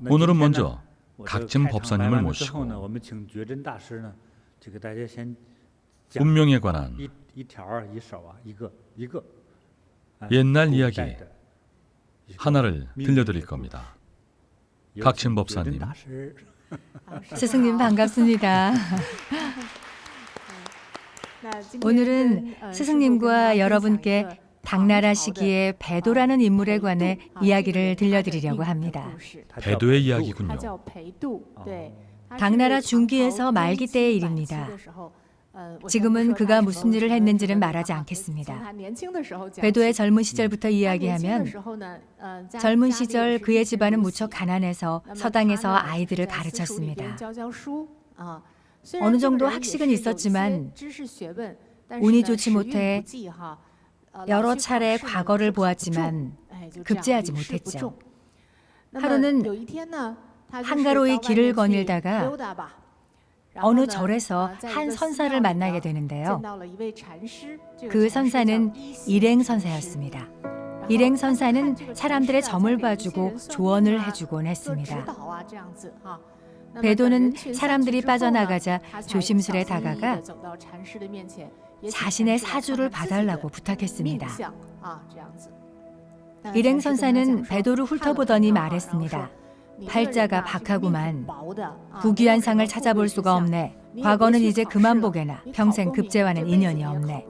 오늘은 먼저 각진 법사님을 모시고 운명에 관한 옛날 이야기 하나를 들려드릴 겁니다. 각진 법사님. 스승님 반갑습니다. 오늘은 스승님과 여러분께 당나라 시기의 배도라는 인물에 관해 이야기를 들려드리려고 합니다. 배도의 이야기군요. 당나라 중기에서 말기 때의 일입니다. 지금은 그가 무슨 일을 했는지는 말하지 않겠습니다. 배도의 젊은 시절부터 이야기하면 젊은 시절 그의 집안은 무척 가난해서 서당에서 아이들을 가르쳤습니다. 어느 정도 학식은 있었지만 운이 좋지 못해 여러 차례 과거를 보았지만 급제하지 못했죠. 하루는 한가로이 길을 거닐다가 어느 절에서 한 선사를 만나게 되는데요. 그 선사는 일행선사였습니다. 일행선사는 사람들의 점을 봐주고 조언을 해주곤 했습니다. 배도는 사람들이 빠져나가자 조심스레 다가가 자신의 사주를 봐달라고 부탁했습니다. 일행선사는 배도를 훑어보더니 말했습니다. 팔자가 박하구만. 부귀한 상을 찾아볼 수가 없네. 과거는 이제 그만 보게나. 평생 급제와는 인연이 없네.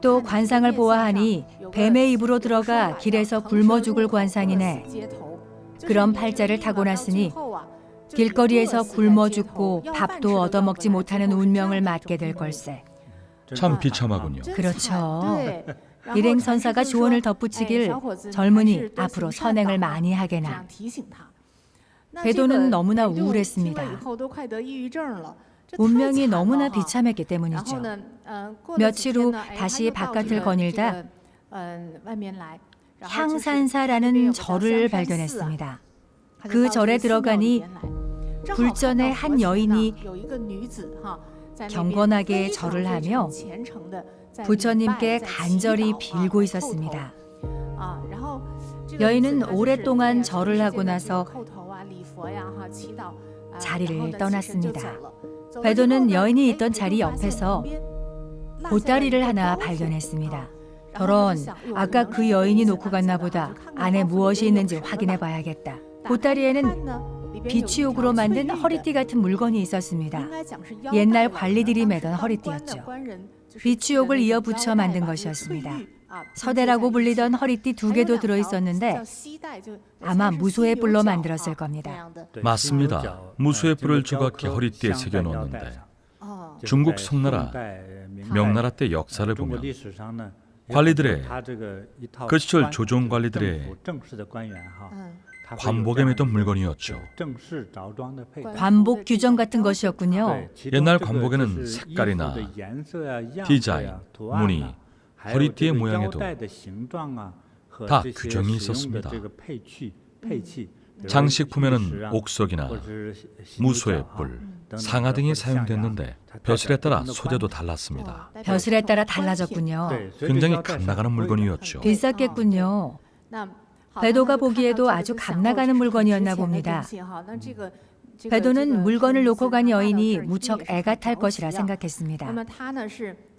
또 관상을 보아하니 뱀의 입으로 들어가 길에서 굶어 죽을 관상이네. 그런 팔자를 타고났으니 길거리에서 굶어 죽고 밥도 얻어먹지 못하는 운명을 맞게 될 걸세. 참 비참하군요. 그렇죠. 일행선사가 조언을 덧붙이길 젊은이 앞으로 선행을 많이 하게나. 배도는 너무나 우울했습니다. 운명이 너무나 비참했기 때문이죠. 며칠 후 다시 바깥을 거닐다 향산사라는 절을 발견했습니다. 그 절에 들어가니 불전에 한 여인이 경건하게 절을 하며 부처님께 간절히 빌고 있었습니다. 여인은 오랫동안 절을 하고 나서 자리를 떠났습니다. 배도는 여인이 있던 자리 옆에서 보따리를 하나 발견했습니다. 저런, 아까 그 여인이 놓고 갔나 보다. 안에 무엇이 있는지 확인해 봐야겠다. 보따리에는 비취옥으로 만든 허리띠 같은 물건이 있었습니다. 옛날 관리들이 매던 허리띠였죠. 비취옥을 이어붙여 만든 것이었습니다. 서대라고 불리던 허리띠 2개도 들어있었는데 아마 무소의 뿔로 만들었을 겁니다. 맞습니다. 무수의 뿔을 조각해 허리띠에 새겨놓았는데 중국 송나라, 명나라 때 역사를 보면 관리들의 그 시절 조정 관리들의 관복에 매던 물건이었죠. 관복 규정 같은 것이었군요. 옛날 관복에는 색깔이나 디자인, 무늬, 허리띠의 모양에도 다 규정이 있었습니다. 장식품에는 옥석이나 무소의 뿔, 상아 등이 사용됐는데 벼슬에 따라 소재도 달랐습니다. 벼슬에 따라 달라졌군요. 굉장히 값나가는 물건이었죠. 비쌌겠군요. 배도가 보기에도 아주 값나가는 물건이었나 봅니다. 배도는 물건을 놓고 간 여인이 무척 애가 탈 것이라 생각했습니다.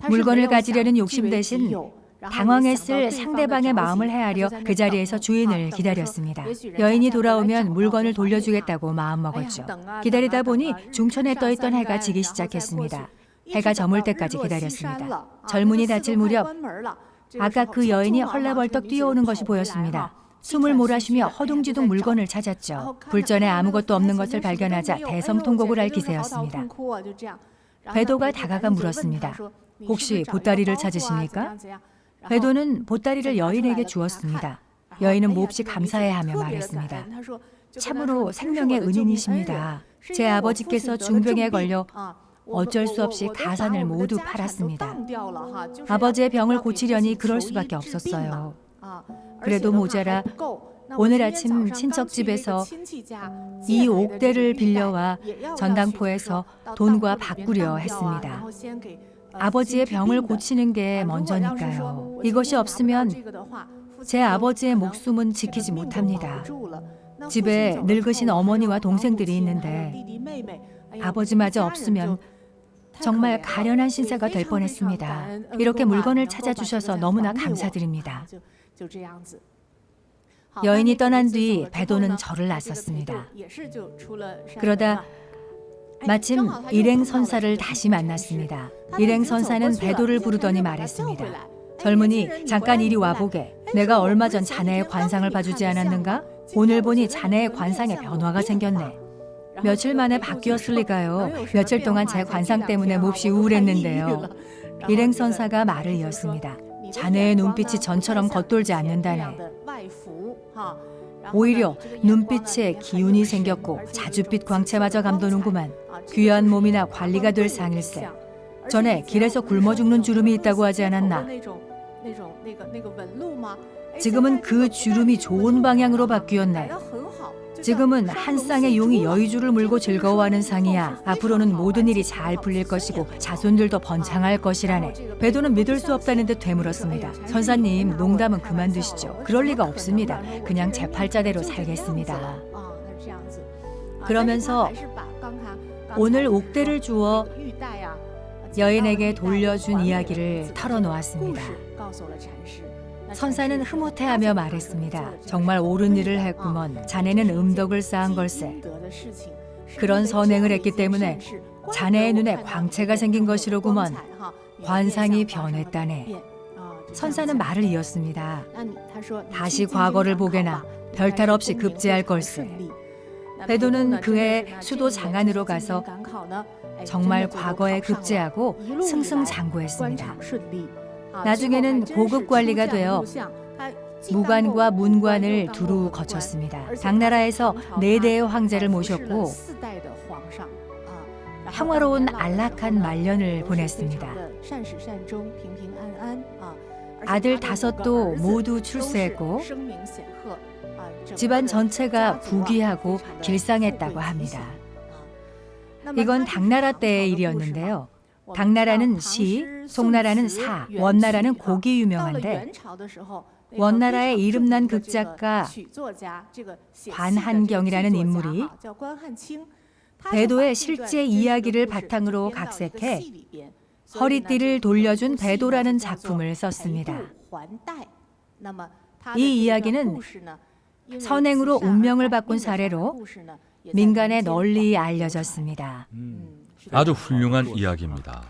물건을 가지려는 욕심 대신 당황했을 상대방의 마음을 헤아려 그 자리에서 주인을 기다렸습니다. 여인이 돌아오면 물건을 돌려주겠다고 마음먹었죠. 기다리다 보니 중천에 떠있던 해가 지기 시작했습니다. 해가 저물 때까지 기다렸습니다. 젊은이 닫힐 무렵 아까 그 여인이 헐레벌떡 뛰어오는 것이 보였습니다. 숨을 몰아쉬며 허둥지둥 물건을 찾았죠. 불전에 아무것도 없는 것을 발견하자 대성통곡을 할 기세였습니다. 배도가 다가가 물었습니다. 혹시 보따리를 찾으십니까? 배도는 보따리를 여인에게 주었습니다. 여인은 몹시 감사해하며 말했습니다. 참으로 생명의 은인이십니다. 제 아버지께서 중병에 걸려 어쩔 수 없이 가산을 모두 팔았습니다. 아버지의 병을 고치려니 그럴 수밖에 없었어요. 그래도 모자라 오늘 아침 친척 집에서 이 옥대를 빌려와 전당포에서 돈과 바꾸려 했습니다. 아버지의 병을 고치는 게 먼저니까요. 이것이 없으면 제 아버지의 목숨은 지키지 못합니다. 집에 늙으신 어머니와 동생들이 있는데 아버지마저 없으면 정말 가련한 신세가 될 뻔했습니다. 이렇게 물건을 찾아주셔서 너무나 감사드립니다. 여인이 떠난 뒤 배도는 저를 나섰습니다. 그러다 마침 일행선사를 다시 만났습니다. 일행선사는 배도를 부르더니 말했습니다. 젊은이, 잠깐 이리 와보게. 내가 얼마 전 자네의 관상을 봐주지 않았는가? 오늘 보니 자네의 관상에 변화가 생겼네. 며칠 만에 바뀌었을 리가요. 며칠 동안 제 관상 때문에 몹시 우울했는데요. 일행선사가 말을 이었습니다. 자네의 눈빛이 전처럼 겉돌지 않는다네. 오히려 눈빛에 기운이 생겼고 자줏빛 광채마저 감도는구만. 귀한 몸이나 관리가 될 상일세. 전에 길에서 굶어 죽는 주름이 있다고 하지 않았나? 지금은 그 주름이 좋은 방향으로 바뀌었네. 지금은 한 쌍의 용이 여의주를 물고 즐거워하는 상이야. 앞으로는 모든 일이 잘 풀릴 것이고 자손들도 번창할 것이라네. 배도는 믿을 수 없다는데 되물었습니다. 선사님, 농담은 그만두시죠. 그럴 리가 없습니다. 그냥 제 팔자대로 살겠습니다. 그러면서 오늘 옥대를 주어 여인에게 돌려준 이야기를 털어놓았습니다. 선사는 흐뭇해하며 말했습니다. 정말 옳은 일을 했구먼. 자네는 음덕을 쌓은 걸세. 그런 선행을 했기 때문에 자네의 눈에 광채가 생긴 것이로구먼. 관상이 변했다네. 선사는 말을 이었습니다. 다시 과거를 보게나 별탈 없이 급제할 걸세. 배도는 그해 수도 장안으로 가서 정말 과거에 급제하고 승승장구했습니다. 나중에는 고급 관리가 되어 무관과 문관을 두루 거쳤습니다. 당나라에서 4대의 황제를 모셨고 평화로운 안락한 말년을 보냈습니다. 아들 5도 모두 출세했고 집안 전체가 부귀하고 길상했다고 합니다. 이건 당나라 때의 일이었는데요. 당나라는 시, 송나라는 사, 원나라는 곡이 유명한데 원나라의 이름난 극작가 관한경이라는 인물이 배도의 실제 이야기를 바탕으로 각색해 허리띠를 돌려준 배도라는 작품을 썼습니다. 이 이야기는 선행으로 운명을 바꾼 사례로 민간에 널리 알려졌습니다. 아주 훌륭한 이야기입니다.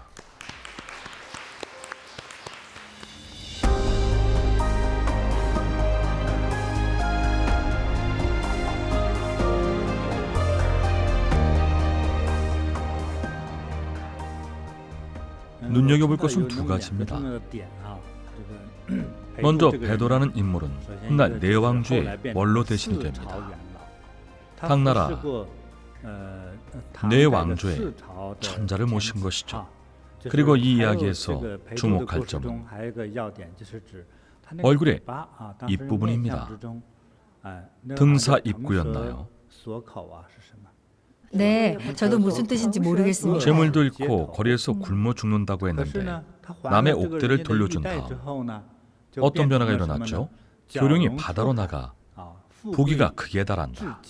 눈여겨볼 것은 2가지입니다. 먼저 배도라는 인물은 훗날 내왕주의 원로 대신이 됩니다. 당나라 내왕조의 천자를 모신 것이죠. 그리고 이 이야기에서 주목할 점은 얼굴의 입부분입니다. 등사 입구였나요? 네, 저도 무슨 뜻인지 모르겠습니다. 재물도 잃고 거리에서 굶어 죽는다고 했는데 남의 옥대를 돌려준 다음 어떤 변화가 일어났죠? 조룡이 바다로 나가 부귀가 극에 달한다.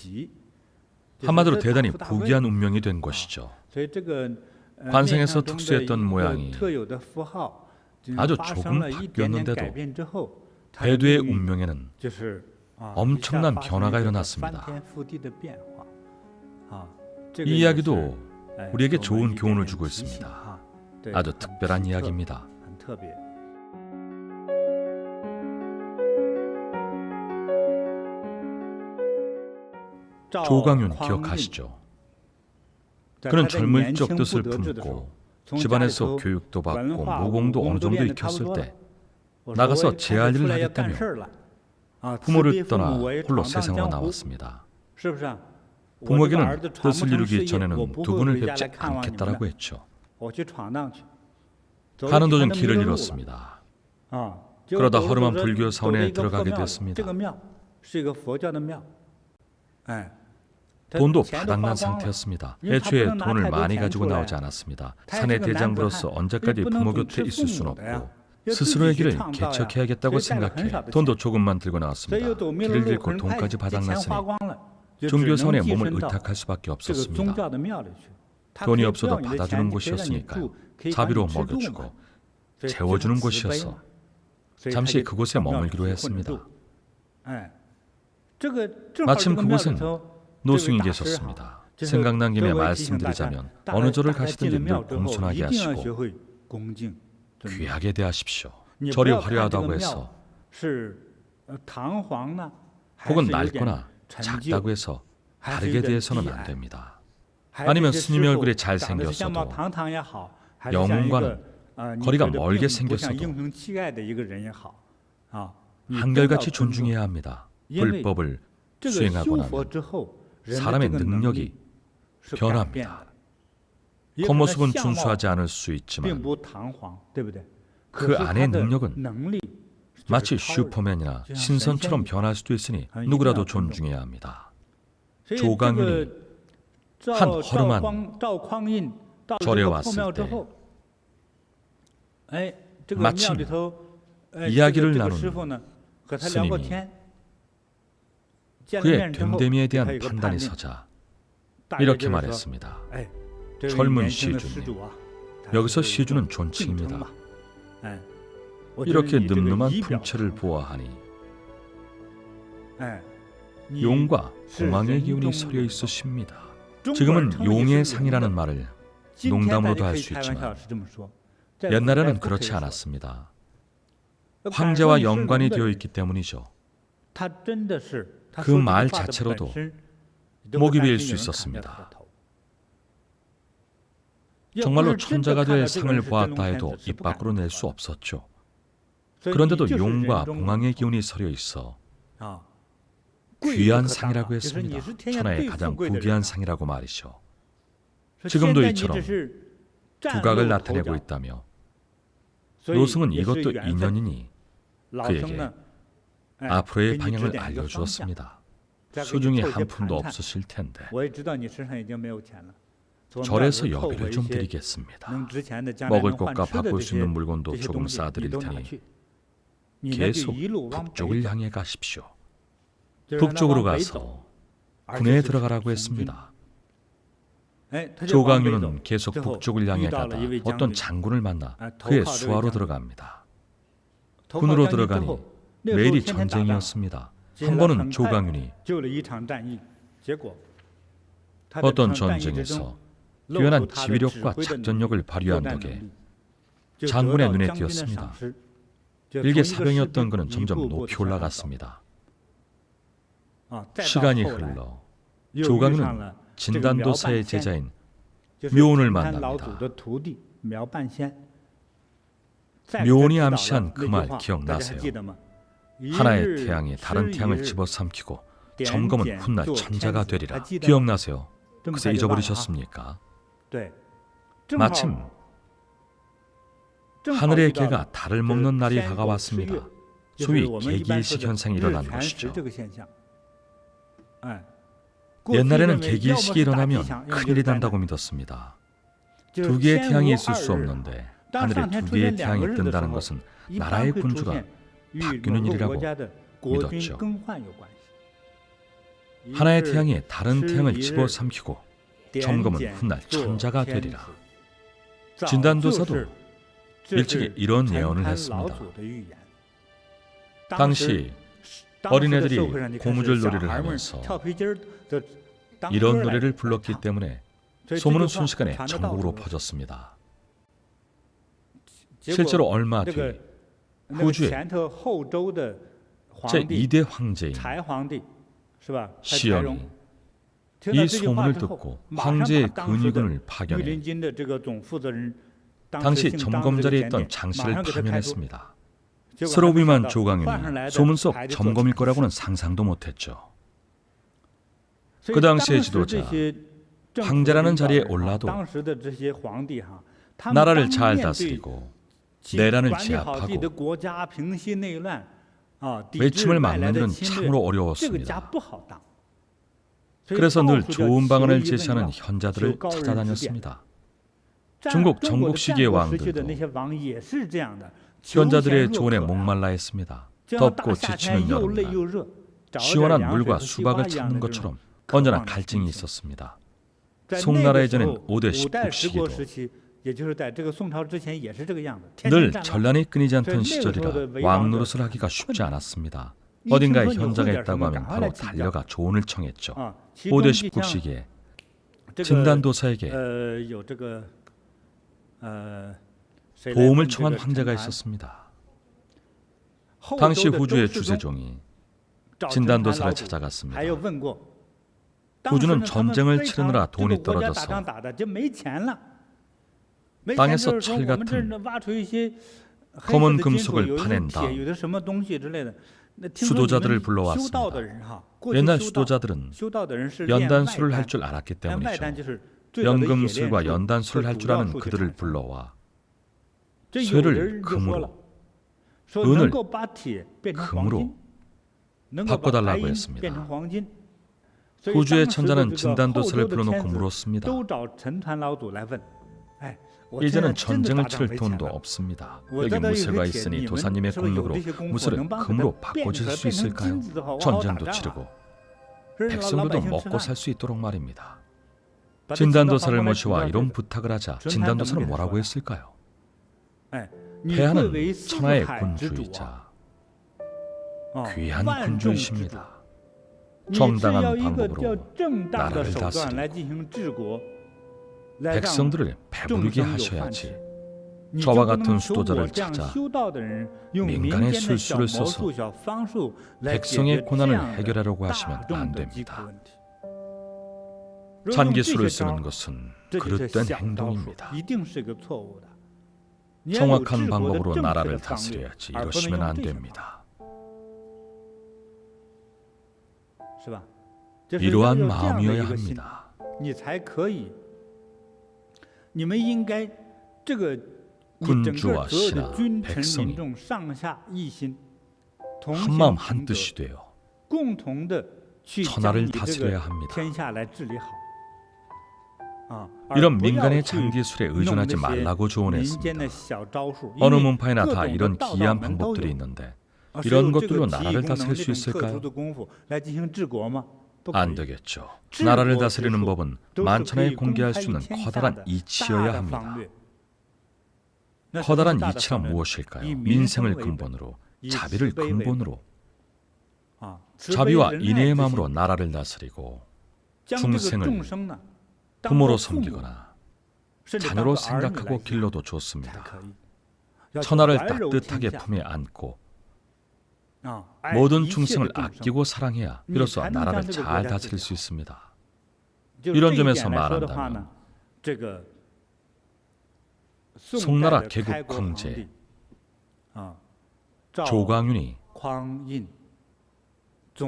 한마디로 대단히 부귀한 운명이 된 것이죠. 관상에서 특수했던 모양이 아주 조금 바뀌었는데도 배도의 운명에는 엄청난 변화가 일어났습니다. 이 이야기도 우리에게 좋은 교훈을 주고 있습니다. 아주 특별한 이야기입니다. 조광윤 기억하시죠? 그는 젊을 적 뜻을 품고 집안에서 교육도 받고 무공도 어느 정도 익혔을 때 나가서 제할 일을 하겠다며 부모를 떠나 홀로 세상으로 나왔습니다. 부모에게는 뜻을 이루기 전에는 2분을 뵙지 않겠다라고 했죠. 가는 도중 길을 잃었습니다. 그러다 허름한 불교 사원에 들어가게 됐습니다. 돈도 바닥난 상태였습니다. 애초에 돈을 많이 가지고 나오지 않았습니다. 사내 대장부로서 언제까지 부모 곁에 있을 수는 없고 스스로의 길을 개척해야겠다고 생각해 돈도 조금만 들고 나왔습니다. 길을 잃고 돈까지 바닥났으니 종교사원에 몸을 의탁할 수밖에 없었습니다. 돈이 없어도 받아주는 곳이었으니까요. 자비로 먹여주고 재워주는 곳이어서 잠시 그곳에 머물기로 했습니다. 마침 그곳엔 노승이 계셨습니다. 생각난 김에 말씀드리자면 어느 절을 가시든지 늘 공손하게 하시고 귀하게 대하십시오. 절이 화려하다고 해서 혹은 낡거나 작다고 해서 다르게 대해서는 안 됩니다. 아니면 스님의 얼굴이 잘생겼어도 영혼과는 거리가 멀게 생겼어도 한결같이 존중해야 합니다. 불법을 수행하고 나면 사람의 능력이 변합니다. 겉모습은 준수하지 않을 수 있지만 그 안의 능력은 마치 슈퍼맨이나 신선처럼 변할 수도 있으니 누구라도 존중해야 합니다. 조강윤이 한 허름한 절에 왔을 때 마침 이야기를 나눈 스님이 그의 됨됨이에 대한 판단이 서자 이렇게 말했습니다. 젊은 시주님, 여기서 시주는 존칭입니다. 이렇게 늠름한 풍채를 보아하니 용과 공황의 기운이 서려 있으십니다. 지금은 용의 상이라는 말을 농담으로도 할 수 있지만 옛날에는 그렇지 않았습니다. 황제와 연관이 되어 있기 때문이죠. 그 말 자체로도 목이 베일 수 있었습니다. 정말로 천자가 될 상을 보았다 해도 입 밖으로 낼 수 없었죠. 그런데도 용과 봉황의 기운이 서려 있어 귀한 상이라고 했습니다. 천하의 가장 부귀한 상이라고 말이죠. 지금도 이처럼 두각을 나타내고 있다며 노승은 이것도 인연이니 그에게 앞으로의 방향을 알려주었습니다. 수중이 한 푼도 없으실 텐데 절에서 여비를 좀 드리겠습니다. 먹을 것과 바꿀 수 있는 물건도 조금 싸드릴 테니 계속 북쪽을 향해 가십시오. 북쪽으로 가서 군에 들어가라고 했습니다. 조강윤은 계속 북쪽을 향해 가다 어떤 장군을 만나 그의 수하로 들어갑니다. 군으로 들어가니 매일이 전쟁이었습니다. 한 번은 조강윤이 어떤 전쟁에서 뛰어난 지휘력과 작전력을 발휘한 덕에 장군의 눈에 띄었습니다. 일개 사병이었던 그는 점점 높이 올라갔습니다. 시간이 흘러 조강윤은 진단도사의 제자인 묘온을 만납니다. 묘온이 암시한 그 말 기억나세요? 하나의 태양이 다른 태양을 집어삼키고 점검은 훗날 천자가 되리라. 기억나세요? 그새 잊어버리셨습니까? 마침 하늘의 개가 달을 먹는 날이 다가왔습니다. 소위 개기일식 현상이 일어난 것이죠. 옛날에는 개기일식이 일어나면 큰일이 난다고 믿었습니다. 두 개의 태양이 있을 수 없는데 하늘에 두 개의 태양이 뜬다는 것은 나라의 군주가 바뀌는 일이라고 믿었죠. 하나의 태양이 다른 태양을 집어삼키고 점검은 훗날 천자가 되리라. 진단도사도 일찍이 이런 예언을 했습니다. 당시 어린애들이 고무줄 놀이를 하면서 이런 노래를 불렀기 때문에 소문은 순식간에 전국으로 퍼졌습니다. 실제로 얼마 뒤 후주에 제2대 황제인 시연이 이 소문을 듣고 황제의 근위군을 파견해 당시 점검 자리에 있던 장씨를 파면했습니다. 서로비만 조강윤이 소문 속 점검일 거라고는 상상도 못했죠. 그 당시의 지도자 황제라는 자리에 올라도 나라를 잘 다스리고 내란을 제압하고 외침을 막는 일은 참으로 어려웠습니다. 그래서 늘 좋은 방안을 제시하는 현자들을 찾아다녔습니다. 중국 전국 시기의 왕들도 현자들의 조언에 목말라 했습니다. 덥고 지치는 여름날 시원한 물과 수박을 찾는 것처럼 언제나 갈증이 있었습니다. 송나라에전엔 5대 10국 시기도 늘 전란이 끊이지 않던 시절이라 왕노릇을 하기가 쉽지 않았습니다. 어딘가에 현자가 있다고 하면 바로 달려가 조언을 청했죠. 5대 10국 시기에 진단도사에게 도움을 청한 황제가 있었습니다. 당시 후주의 주세종이 진단도사를 찾아갔습니다. 후주는 전쟁을 치르느라 돈이 떨어져서 땅에서 철 같은 검은 금속을 파낸 다음 수도자들을 불러왔습니다. 옛날 수도자들은 연단술을 할 줄 알았기 때문이죠. 연금술과 연단술을 할 줄 아는 그들을 불러와 쇠를 금으로, 은을 금으로 바꿔달라고 했습니다. 후주의 천자는 진단도사를 불러놓고 물었습니다. 이제는 전쟁을 치를 돈도 없습니다. 여기 무쇠가 있으니 도사님의 공력으로 무쇠를 금으로 바꿔줄 수 있을까요? 전쟁도 치르고 백성들도 먹고 살 수 있도록 말입니다. 진단도사를 모시와 이런 부탁을 하자 진단도사는 뭐라고 했을까요? 폐하는 천하의 군주이자 귀한 군주이십니다. 정당한 방법으로 나라를 다스리고 백성들을 배부르게 하셔야지 저와 같은 수도자를 찾아 민간의 술수를 써서 백성의 고난을 해결하려고 하시면 안 됩니다. 잔기술을 쓰는 것은 그릇된 행동입니다. 정확한 방법으로 나라를 다스려야지 이러시면 안 됩니다. 이러한 마음이어야 합니다. 군주와 신하, 백성이 한마음 한뜻이 되어 천하를 다스려야 합니다. 이런 민간의 장기술에 의존하지 말라고 조언했습니다. 어느 문파에나 다 이런 기이한 방법들이 있는데 이런 것들로 나라를 다스릴 수 있을까요? 안 되겠죠. 나라를 다스리는 법은 만천하에 공개할 수 있는 커다란 이치여야 합니다. 커다란 이치란 무엇일까요? 민생을 근본으로, 자비를 근본으로, 자비와 인애의 마음으로 나라를 다스리고 중생을 부모로 섬기거나 자녀로 생각하고 길러도 좋습니다. 천하를 따뜻하게 품에 안고 모든 중생을 아끼고 사랑해야 비로소 나라를 잘 다스릴 수 있습니다. 이런 점에서 말한다면 송나라 개국 황제 조광윤이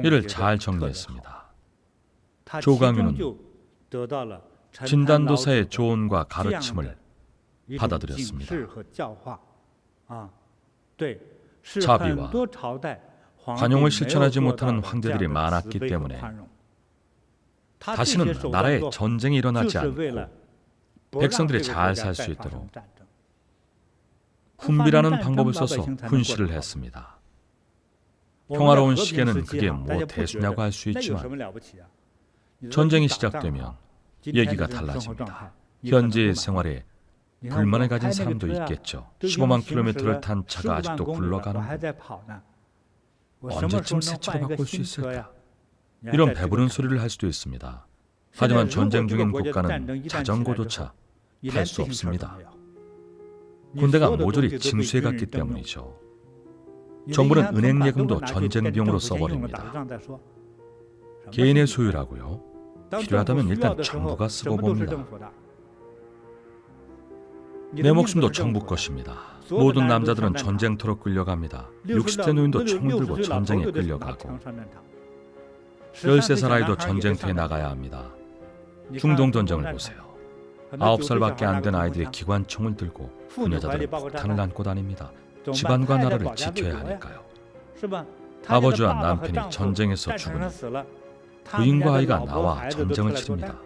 이를 잘 정리했습니다. 조광윤은 진단도사의 조언과 가르침을 받아들였습니다. 자비와 관용을 실천하지 못하는 황제들이 많았기 때문에 다시는 나라에 전쟁이 일어나지 않고 백성들이 잘 살 수 있도록 훈비라는 방법을 써서 훈시를 했습니다. 평화로운 시기에는 그게 뭐 대수냐고 할 수 있지만 전쟁이 시작되면 얘기가 달라집니다. 현재의 생활에 불만을 가진 사람도 있겠죠. 15만 킬로미터를 탄 차가 아직도 굴러가는 언제쯤 새 차로 바꿀 수 있을까? 이런 배부른 소리를 할 수도 있습니다. 하지만 전쟁 중인 국가는 자전거조차 탈 수 없습니다. 군대가 모조리 징수해 갔기 때문이죠. 정부는 은행 예금도 전쟁 비용으로 써버립니다. 개인의 소유라고요? 필요하다면 일단 정부가 쓰고 봅니다. 내 목숨도 정부 것입니다. 모든 남자들은 전쟁터로 끌려갑니다. 60세 노인도 총을 들고 전쟁에 끌려가고 13살 아이도 전쟁터에 나가야 합니다. 중동 전쟁을 보세요. 9살밖에 안 된 아이들이 기관총을 들고 부녀자들은 폭탄을 안고 다닙니다. 집안과 나라를 지켜야 하니까요. 아버지와 남편이 전쟁에서 죽으니 부인과 아이가 나와 전쟁을 치릅니다.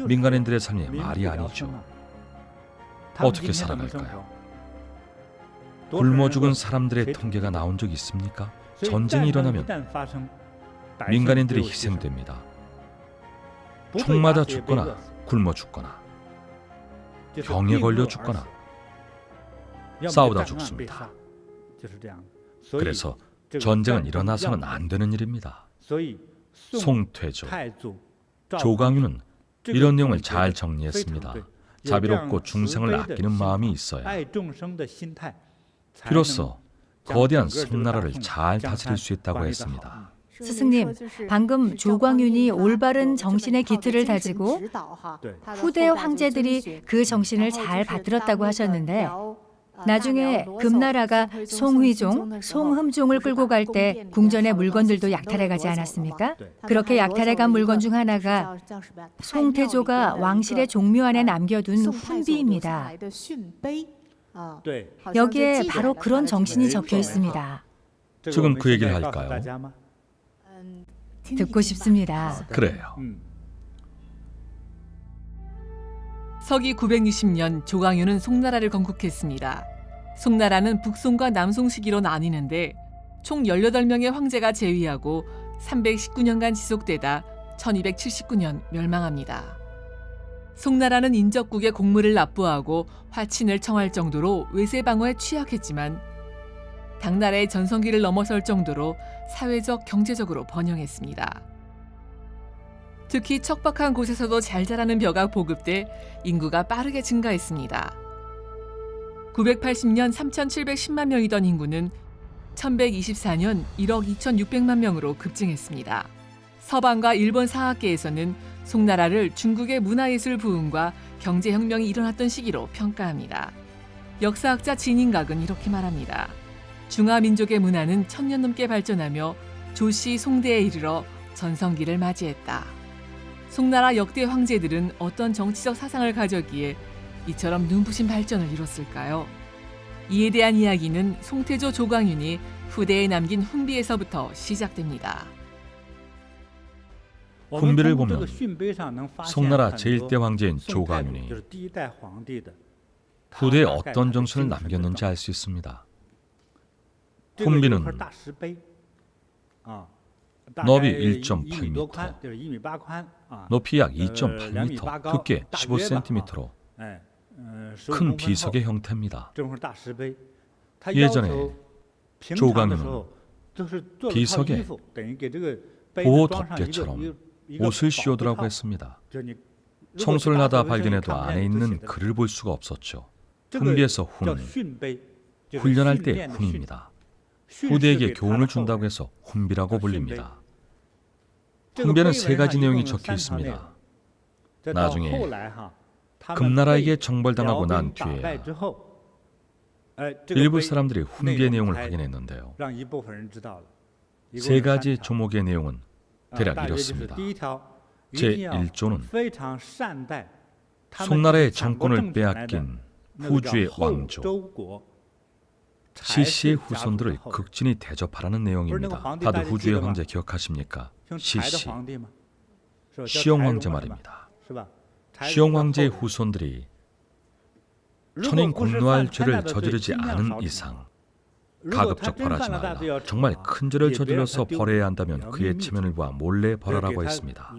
민간인들의 삶이 말이 아니죠. 어떻게 살아갈까요? 굶어 죽은 사람들의 통계가 나온 적 있습니까? 전쟁이 일어나면 민간인들이 희생됩니다. 총 맞아 죽거나 굶어 죽거나 병에 걸려 죽거나 싸우다 죽습니다. 그래서 전쟁은 일어나서는 안 되는 일입니다. 송태조, 조광유는 이런 내용을 잘 정리했습니다. 자비롭고 중생을 아끼는 마음이 있어야 비로소 거대한 송나라를 잘 다스릴 수 있다고 했습니다. 스승님, 방금 조광윤이 올바른 정신의 기틀을 다지고 후대 황제들이 그 정신을 잘 받들었다고 하셨는데 나중에 금나라가 송휘종, 송흠종을 끌고 갈 때 궁전의 물건들도 약탈해가지 않았습니까? 그렇게 약탈해간 물건 중 하나가 송태조가 왕실의 종묘 안에 남겨둔 훈비입니다. 여기에 바로 그런 정신이 적혀 있습니다. 지금 그 얘기를 할까요? 듣고 싶습니다. 그래요. 서기 960년 조광유는 송나라를 건국했습니다. 송나라는 북송과 남송 시기로 나뉘는데 총 18명의 황제가 재위하고 319년간 지속되다 1279년 멸망합니다. 송나라는 인적국의 공물을 납부하고 화친을 청할 정도로 외세 방어에 취약했지만 당나라의 전성기를 넘어설 정도로 사회적, 경제적으로 번영했습니다. 특히 척박한 곳에서도 잘 자라는 벼가 보급돼 인구가 빠르게 증가했습니다. 980년 3,710만 명이던 인구는 1124년 1억 2,600만 명으로 급증했습니다. 서방과 일본 사학계에서는 송나라를 중국의 문화예술 부흥과 경제혁명이 일어났던 시기로 평가합니다. 역사학자 진인각은 이렇게 말합니다. 중화민족의 문화는 1000년 넘게 발전하며 조씨 송대에 이르러 전성기를 맞이했다. 송나라 역대 황제들은 어떤 정치적 사상을 가졌기에 이처럼 눈부신 발전을 이뤘을까요? 이에 대한 이야기는 송태조 조광윤이 후대에 남긴 훈비에서부터 시작됩니다. 훈비를 보면 송나라 제1대 황제인 조광윤이 후대에 어떤 정신을 남겼는지 알 수 있습니다. 훈비는 너비 1.8m, 높이 약 2.8m, 두께 15cm로 큰 비석의 형태입니다. 예전에 조광유는 비석에 보호 덮개처럼 옷을 씌우더라고 했습니다. 청소를 하다 발견해도 안에 있는 글을 볼 수가 없었죠. 훈비에서 훈은 훈련할 때의 훈입니다. 후대에게 교훈을 준다고 해서 훈비라고 불립니다. 훈비에는 3가지 내용이 적혀 있습니다. 나중에 금나라에게 정벌당하고 난 뒤에 일부 사람들이 훈비의 내용을 확인했는데요. 3가지 조목의 내용은 대략 이렇습니다. 제1조는 송나라의 정권을 빼앗긴 후주의 왕조 시시의 후손들을 극진히 대접하라는 내용입니다. 다들 후주의 황제 기억하십니까? 시시, 시영 황제 말입니다. 시영 황제의 후손들이 천인 공노할 죄를 저지르지 않은 이상 가급적 벌하지 말라. 정말 큰 죄를 저질러서 벌해야 한다면 그의 체면을 봐 몰래 벌하라고 했습니다.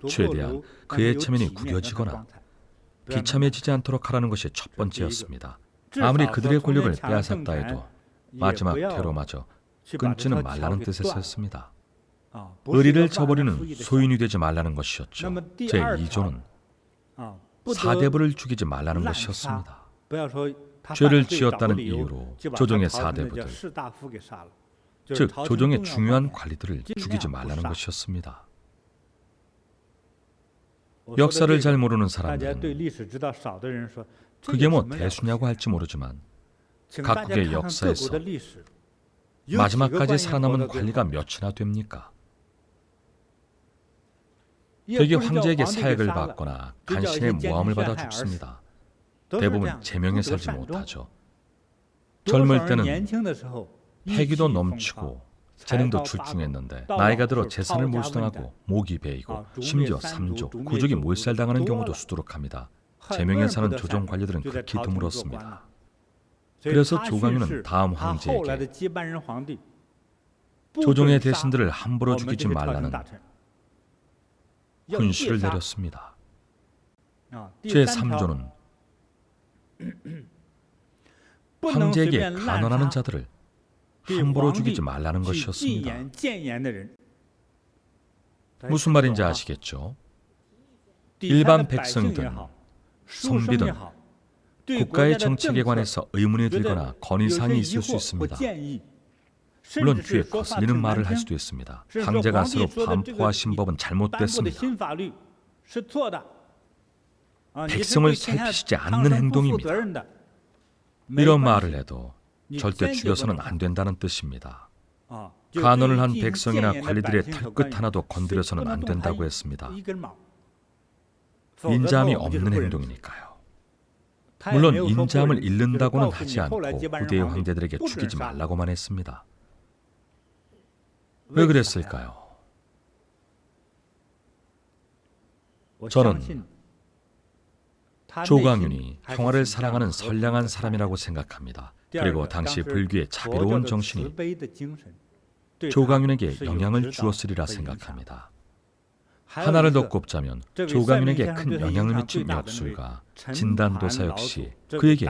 최대한 그의 체면이 구겨지거나 비참해지지 않도록 하라는 것이 첫 번째였습니다. 아무리 그들의 권력을 빼앗았다 해도 마지막 퇴로마저 끊지는 말라는 뜻에서였습니다. 의리를 저버리는 소인이 되지 말라는 것이었죠. 제2조는 사대부를 죽이지 말라는 것이었습니다. 죄를 지었다는 이유로 조정의 사대부들, 즉 조정의 중요한 관리들을 죽이지 말라는 것이었습니다. 역사를 잘 모르는 사람들은 그게 뭐 대수냐고 할지 모르지만 각국의 역사에서 마지막까지 살아남은 관리가 몇이나 됩니까? 대개 황제에게 사약을 받거나 간신의 모함을 받아 죽습니다. 대부분 제명에 살지 못하죠. 젊을 때는 패기도 넘치고 재능도 출중했는데 나이가 들어 재산을 몰수당하고 목이 베이고 심지어 3조, 9족이 몰살당하는 경우도 수두룩합니다. 제명에 사는 조정 관리들은 극히 드물었습니다. 그래서 조광유는 다음 황제에게 조정의 대신들을 함부로 죽이지 말라는 훈시를 내렸습니다. 제3조는 황제에게 간언하는 자들을 함부로 죽이지 말라는 것이었습니다. 무슨 말인지 아시겠죠? 일반 백성이든 성비든 국가의 정책에 관해서 의문이 들거나 건의사항이 있을 수 있습니다. 물론 귀에 거슬리는 말을 할 수도 있습니다. 황제가 스스로 반포하신 법은 잘못됐습니다. 백성을 살피시지 않는 행동입니다. 이런 말을 해도 절대 죽여서는 안 된다는 뜻입니다. 간언을 한 백성이나 관리들의 털끝 하나도 건드려서는 안 된다고 했습니다. 인자함이 없는 행동이니까요. 물론 인자함을 잃는다고는 하지 않고 후대의 황제들에게 죽이지 말라고만 했습니다. 왜 그랬을까요? 저는 조광윤이 평화를 사랑하는 선량한 사람이라고 생각합니다. 그리고 당시 불교의 자비로운 정신이 조광윤에게 영향을 주었으리라 생각합니다. 하나를 더 꼽자면 조광윤에게 큰 영향을 미친 역술가 진단도사 역시 그에게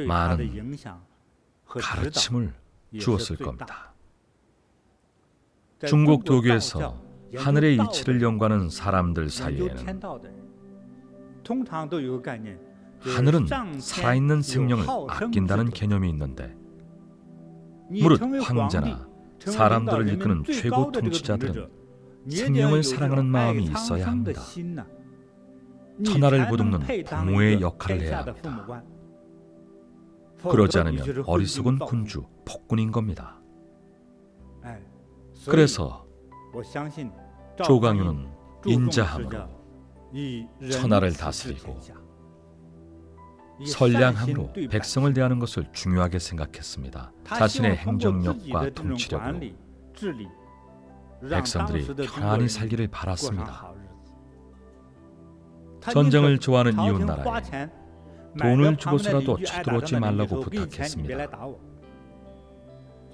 많은 가르침을 주었을 겁니다. 중국 도교에서 하늘의 이치를 연구하는 사람들 사이에는 하늘은 살아있는 생명을 아낀다는 개념이 있는데 무릇 황제나 사람들을 이끄는 최고 통치자들은 생명을 사랑하는 마음이 있어야 합니다. 천하를 보듬는 부모의 역할을 해야 합니다. 그러지 않으면 어리석은 군주, 폭군인 겁니다. 그래서 조광유는 인자함으로 천하를 다스리고 선량함으로 백성을 대하는 것을 중요하게 생각했습니다. 자신의 행정력과 통치력으로 백성들이 편안히 살기를 바랐습니다. 전쟁을 좋아하는 이웃 나라에 돈을 주고서라도 쳐들어오지 말라고 부탁했습니다.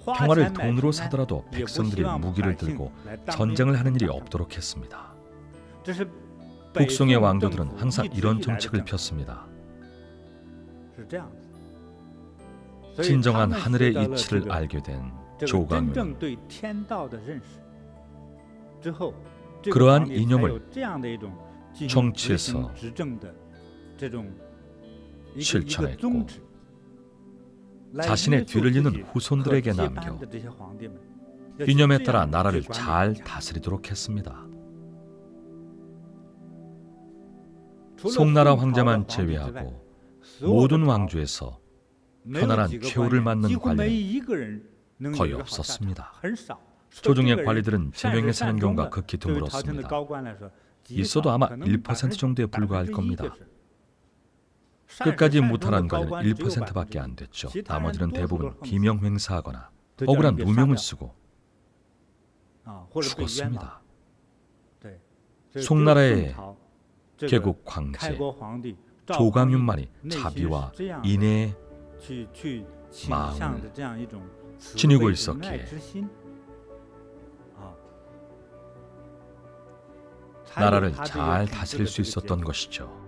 평화를 돈으로 사더라도 백성들이 무기를 들고 전쟁을 하는 일이 없도록 했습니다. 북송의 왕조들은 항상 이런 정책을 폈습니다. 진정한 하늘의 이치를 알게 된 조광유는 그러한 이념을 정치에서 실천했고 자신의 뒤를 잇는 후손들에게 남겨 이념에 따라 나라를 잘 다스리도록 했습니다. 송나라 황제만 제외하고 모든 왕조에서 편안한 최후를 맞는 관리는 거의 없었습니다. 조정의 관리들은 제명에 사는 경우가 극히 드물었습니다. 있어도 아마 1% 정도에 불과할 겁니다. 끝까지 무탈한 관리는 1%밖에 안 됐죠. 나머지는 대부분 비명횡사하거나 억울한 누명을 쓰고 죽었습니다. 송나라의 개국 황제 조광윤만이 자비와 인애의 마음을 지니고 있었기에 나라를 잘 다스릴 수 있었던 것이죠.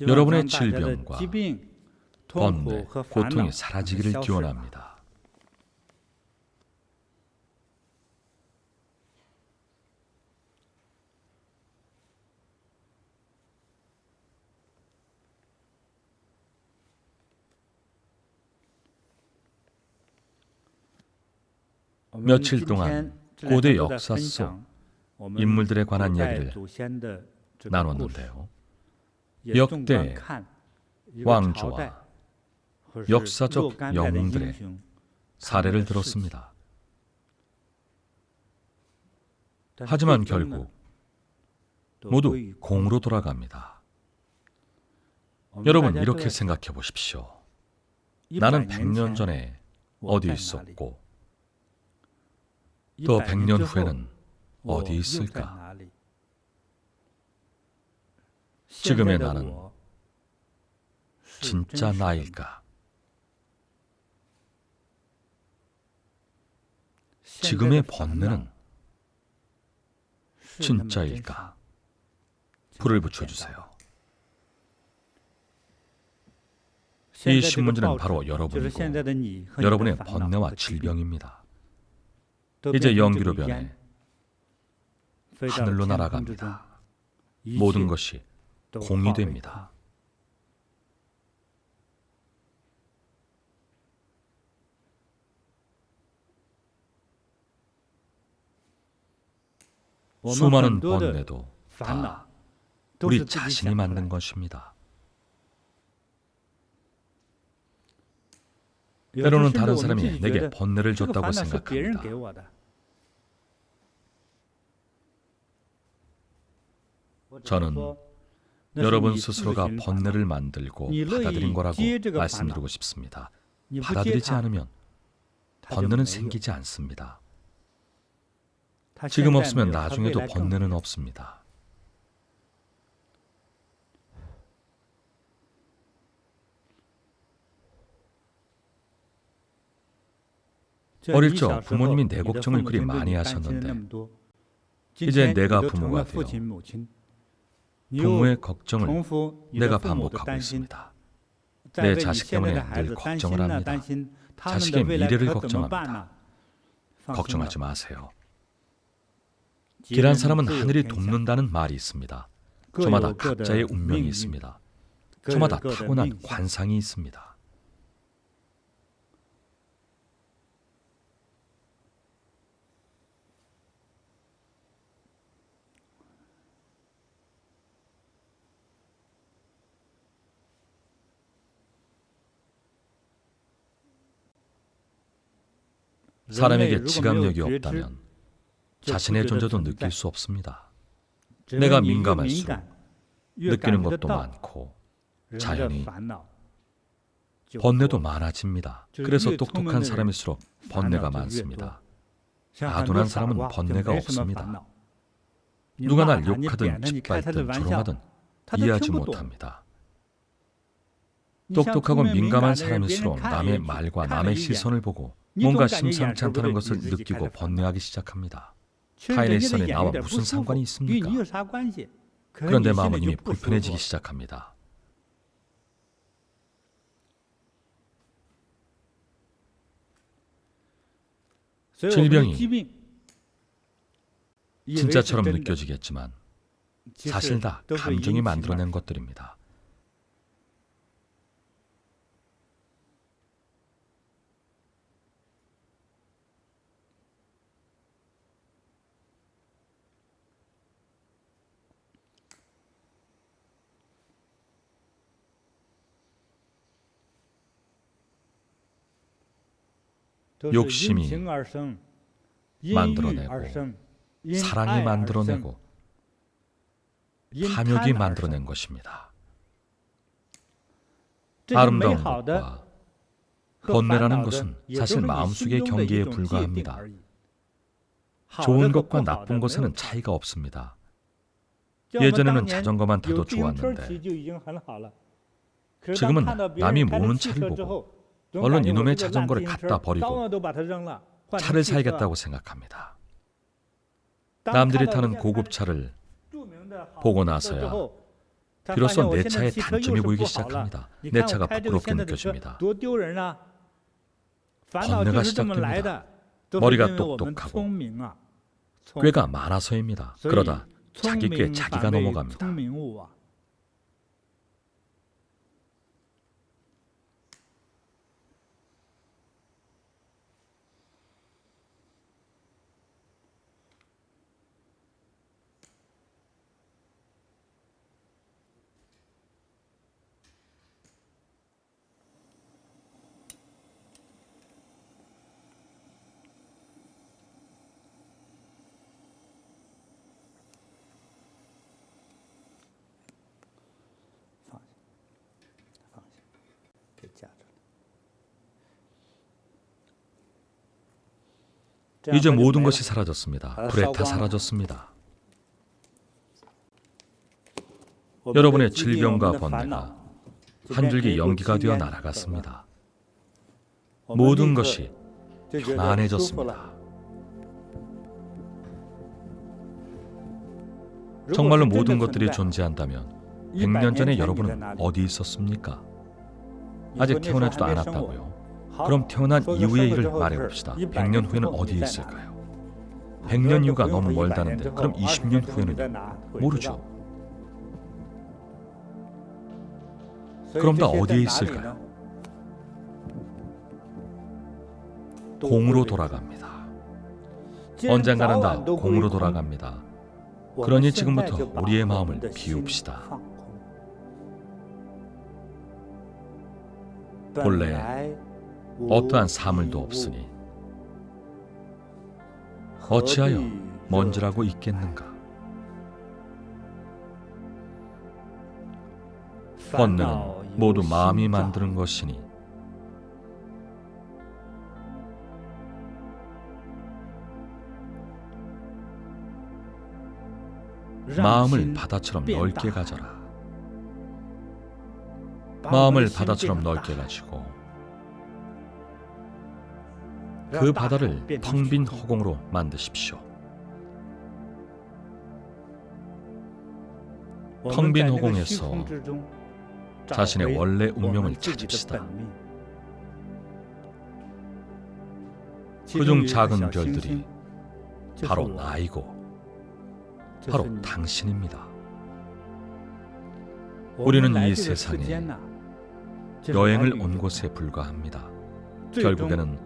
여러분의 질병과 번뇌, 고통이 사라지기를 기원합니다. 며칠 동안 고대 역사 속 인물들에 관한 이야기를 나눴는데요. 역대 왕조와 역사적 영웅들의 사례를 들었습니다. 하지만 결국 모두 공으로 돌아갑니다. 여러분 이렇게 생각해 보십시오. 나는 100년 전에 어디 있었고 또 100년 후에는 어디 있을까? 지금의 나는 진짜 나일까? 지금의 번뇌는 진짜일까? 불을 붙여주세요. 이 신문지는 바로 여러분이고 여러분의 번뇌와 질병입니다. 이제 연기로 변해 하늘로 날아갑니다. 모든 것이 공이 됩니다. 수많은 번뇌도 다 우리 자신이 만든 것입니다. 때로는 다른 사람이 내게 번뇌를 줬다고 생각합니다. 저는 여러분 스스로가 번뇌를 만들고 받아들인 거라고 말씀드리고 싶습니다. 받아들이지 않으면 번뇌는 생기지 않습니다. 지금 없으면 나중에도 번뇌는 없습니다. 어릴 적 부모님이 내 걱정을 그리 많이 하셨는데 이제 내가 부모가 되어 부모의 걱정을 내가 반복하고 있습니다. 내 자식 때문에 늘 걱정을 합니다. 자식의 미래를 걱정합니다. 걱정하지 마세요. 길한 사람은 하늘이 돕는다는 말이 있습니다. 저마다 각자의 운명이 있습니다. 저마다 타고난 관상이 있습니다. 사람에게 지각력이 없다면 자신의 존재도 느낄 수 없습니다. 내가 민감할수록 느끼는 것도 많고 자연히 번뇌도 많아집니다. 그래서 똑똑한 사람일수록 번뇌가 많습니다. 아둔한 사람은 번뇌가 없습니다. 누가 날 욕하든 짓밟든 조롱하든 이해하지 못합니다. 똑똑하고 민감한 사람일수록 남의 말과 남의 시선을 보고 뭔가 심상치 않다는 것을 느끼고 번뇌하기 시작합니다. 타인의 시선에 나와 무슨 상관이 있습니까? 그런데 마음은 이미 불편해지기 시작합니다. 질병이 진짜처럼 느껴지겠지만 사실 다 감정이 만들어낸 것들입니다. 욕심이 만들어내고 사랑이 만들어내고 탐욕이 만들어낸 것입니다. 아름다운 것과 번뇌라는 것은 사실 마음속의 경계에 불과합니다. 좋은 것과 나쁜 것에는 차이가 없습니다. 예전에는 자전거만 타도 좋았는데 지금은 남이 모는 차를 보고 얼른 이놈의 자전거를 갖다 버리고 차를 사야겠다고 생각합니다. 남들이 타는 고급차를 보고 나서야 비로소 내 차의 단점이 보이기 시작합니다. 내 차가 부끄럽게 느껴집니다. 번뇌가 시작됩니다. 머리가 똑똑하고 꾀가 많아서입니다. 그러다 자기 꾀 자기가 넘어갑니다. 이제 모든 것이 사라졌습니다. 불에 다 사라졌습니다. 여러분의 질병과 번뇌가 한 줄기 연기가 되어 날아갔습니다. 모든 것이 편안해졌습니다. 정말로 모든 것들이 존재한다면 100년 전에 여러분은 어디 있었습니까? 아직 태어나지도 않았다고요. 그럼 태어난 이후의 일을 말해봅시다. 100년 후에는 어디에 있을까요? 100년 이후가 너무 멀다는데 그럼 20년 후에는 모르죠. 그럼 다 어디에 있을까요? 공으로 돌아갑니다. 언젠가는 다 공으로 돌아갑니다. 그러니 지금부터 우리의 마음을 비웁시다. 본래 어떠한 사물도 없으니 어찌하여 먼지라고 있겠는가? 번뇌는 모두 마음이 만드는 것이니 마음을 바다처럼 넓게 가져라. 마음을 바다처럼 넓게 가지고 그 바다를 텅 빈 허공으로 만드십시오. 텅 빈 허공에서 자신의 원래 운명을 찾읍시다. 그중 작은 별들이 바로 나이고 바로 당신입니다. 우리는 이 세상에 여행을 온 것에 불과합니다. 결국에는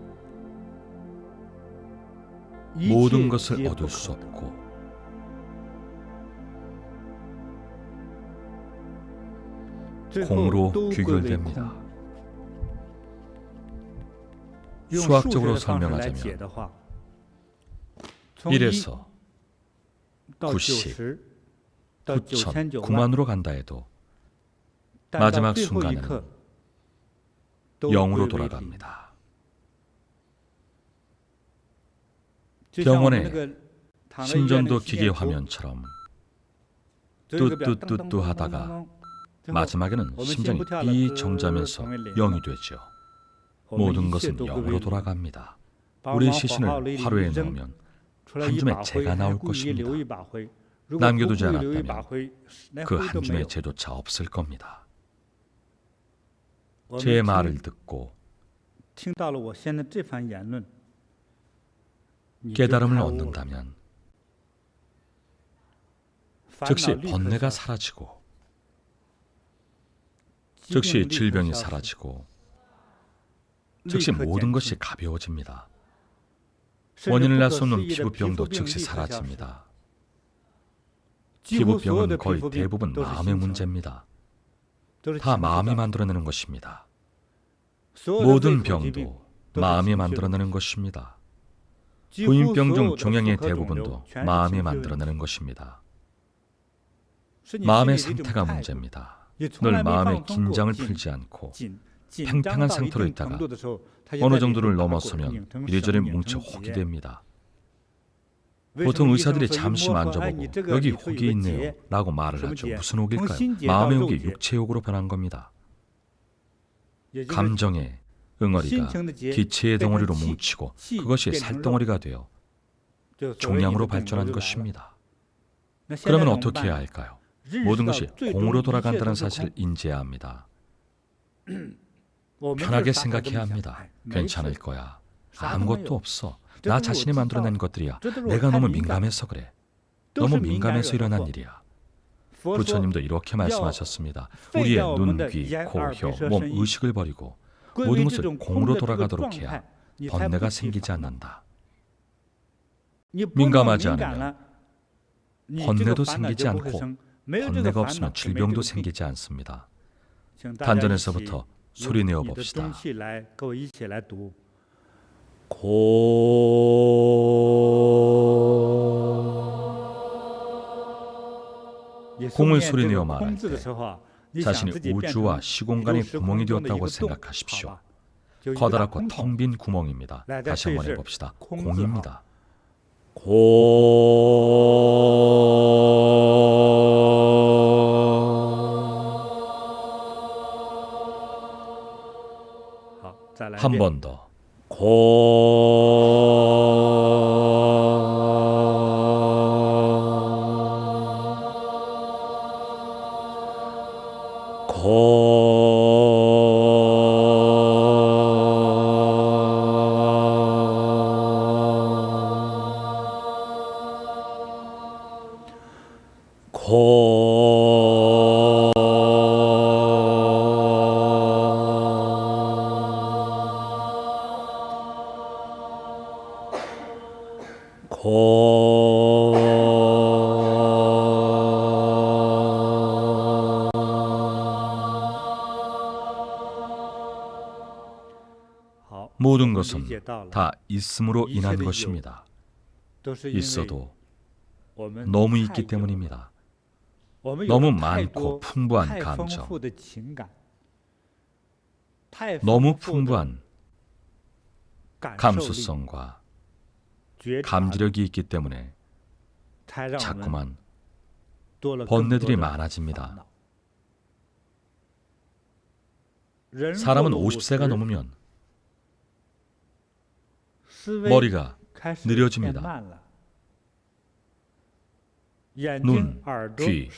모든 것을 얻을 수 없고 공으로 귀결됩니다. 수학적으로 설명하자면 1에서 90, 9천, 9만으로 간다 해도 마지막 순간에는 0으로 돌아갑니다. 병원의 심전도 기계 화면처럼 뚜뚜뚜뚜 하다가 마지막에는 심장이 삐 정지하면서 0이 되죠. 모든 것은 0으로 돌아갑니다. 우리 시신을 화로에 넣으면 한 줌의 재가 나올 것입니다. 남겨두지 않았다면 그 한 줌의 재조차 없을 겁니다. 제 말을 듣고 깨달음을 얻는다면 즉시 번뇌가 사라지고 즉시 질병이 사라지고 즉시 모든 것이 가벼워집니다. 원인을 알 수 없는 피부병도 즉시 사라집니다. 피부병은 거의 대부분 마음의 문제입니다. 다 마음이 만들어내는 것입니다. 모든 병도 마음이 만들어내는 것입니다. 부인병 중 종양의 대부분도 마음이 만들어내는 것입니다. 마음의 상태가 문제입니다. 늘 마음의 긴장을 풀지 않고 팽팽한 상태로 있다가 어느 정도를 넘어서면 이리저리 뭉쳐 혹이 됩니다. 보통 의사들이 잠시 만져보고 여기 혹이 있네요 라고 말을 하죠. 무슨 혹일까요? 마음의 혹이 육체의 혹으로 변한 겁니다. 감정의 응어리가 기체의 덩어리로 뭉치고 그것이 살덩어리가 되어 종양으로 발전한 것입니다. 그러면 어떻게 해야 할까요? 모든 것이 공으로 돌아간다는 사실을 인지해야 합니다. 편하게 생각해야 합니다. 괜찮을 거야. 아무것도 없어. 나 자신이 만들어낸 것들이야. 내가 너무 민감해서 그래. 너무 민감해서 일어난 일이야. 부처님도 이렇게 말씀하셨습니다. 우리의 눈, 귀, 코, 혀, 몸, 의식을 버리고 모든 것을 공으로 돌아가도록 해야 번뇌가 생기지 않는다. 민감하지 않으면 번뇌도 생기지 않고 번뇌가 없으면 질병도 생기지 않습니다. 단전에서부터 소리내어 봅시다. 공을 소리내어 말할 때 자신이 우주와 시공간의 구멍이 되었다고 생각하십시오. 커다랗고 텅 빈 구멍입니다. 다시 한번 해봅시다. 공입니다. 한 번 더. 모든 것은 다 있음으로 인한 것입니다. 있어도 너무 있기 때문입니다. 너무 많고 풍부한 감정, 너무 풍부한 감수성과 감지력이 있기 때문에 자꾸만 번뇌들이 많아집니다. 사람은 50세가 넘으면 머리가 느려집니다. 눈, 귀,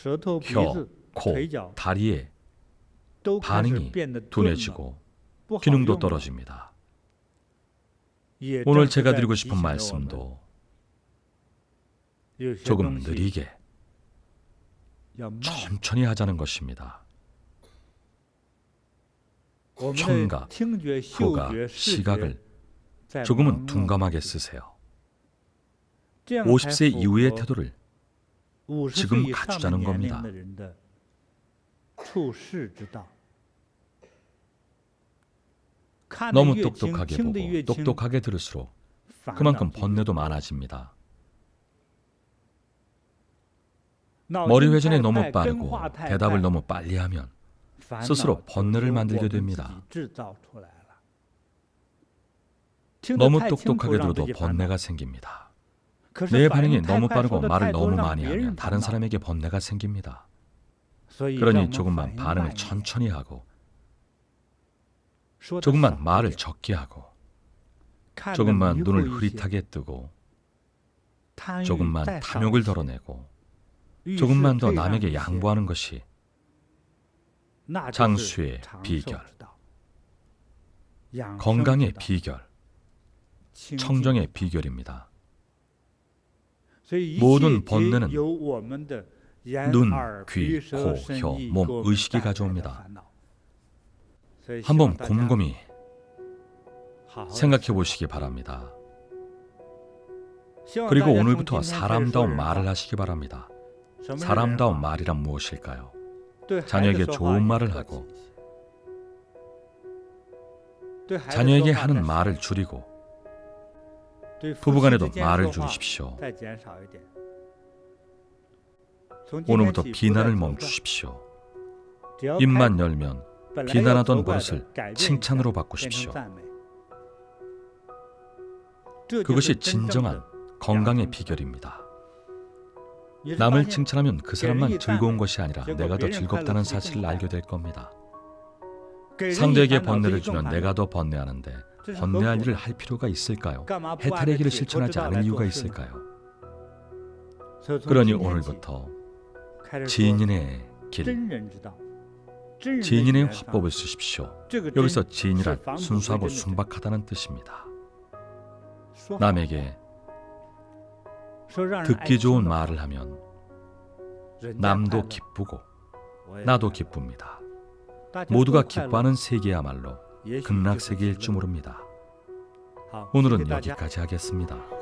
혀, 코, 다리에 반응이 둔해지고 기능도 떨어집니다. 오늘 제가 드리고 싶은 말씀도 조금 느리게 천천히 하자는 것입니다. 청각, 후각, 시각을 조금은 둔감하게 쓰세요. 50세 이후의 태도를 지금 갖추자는 겁니다. 너무 똑똑하게 보고 똑똑하게 들을수록 그만큼 번뇌도 많아집니다. 머리 회전이 너무 빠르고 대답을 너무 빨리 하면 스스로 번뇌를 만들게 됩니다. 너무 똑똑하게 들어도 번뇌가 생깁니다. 내 반응이 너무 빠르고 말을 너무 많이 하면 다른 사람에게 번뇌가 생깁니다. 그러니 조금만 반응을 천천히 하고 조금만 말을 적게 하고 조금만 눈을 흐릿하게 뜨고 조금만 탐욕을 덜어내고 조금만 더 남에게 양보하는 것이 장수의 비결, 건강의 비결, 청정의 비결입니다. 모든 번뇌는 눈, 귀, 코, 혀, 몸, 의식이 가져옵니다. 한번 곰곰이 생각해 보시기 바랍니다. 그리고 오늘부터 사람다운 말을 하시기 바랍니다. 사람다운 말이란 무엇일까요? 자녀에게 좋은 말을 하고 자녀에게 하는 말을 줄이고 부부간에도 말을 줄이십시오. 오늘부터 비난을 멈추십시오. 입만 열면 비난하던 버릇을 칭찬으로 바꾸십시오. 그것이 진정한 건강의 비결입니다. 남을 칭찬하면 그 사람만 즐거운 것이 아니라 내가 더 즐겁다는 사실을 알게 될 겁니다. 상대에게 번뇌를 주면 내가 더 번뇌하는데 번뇌할 일을 할 필요가 있을까요? 해탈의 길을 실천하지 않을 이유가 있을까요? 그러니 오늘부터 진인의 길, 진인의 화법을 쓰십시오. 여기서 진이란 순수하고 순박하다는 뜻입니다. 남에게 듣기 좋은 말을 하면 남도 기쁘고 나도 기쁩니다. 모두가 기뻐하는 세계야말로 극락세계일 줄 모릅니다. 오늘은 여기까지 하겠습니다.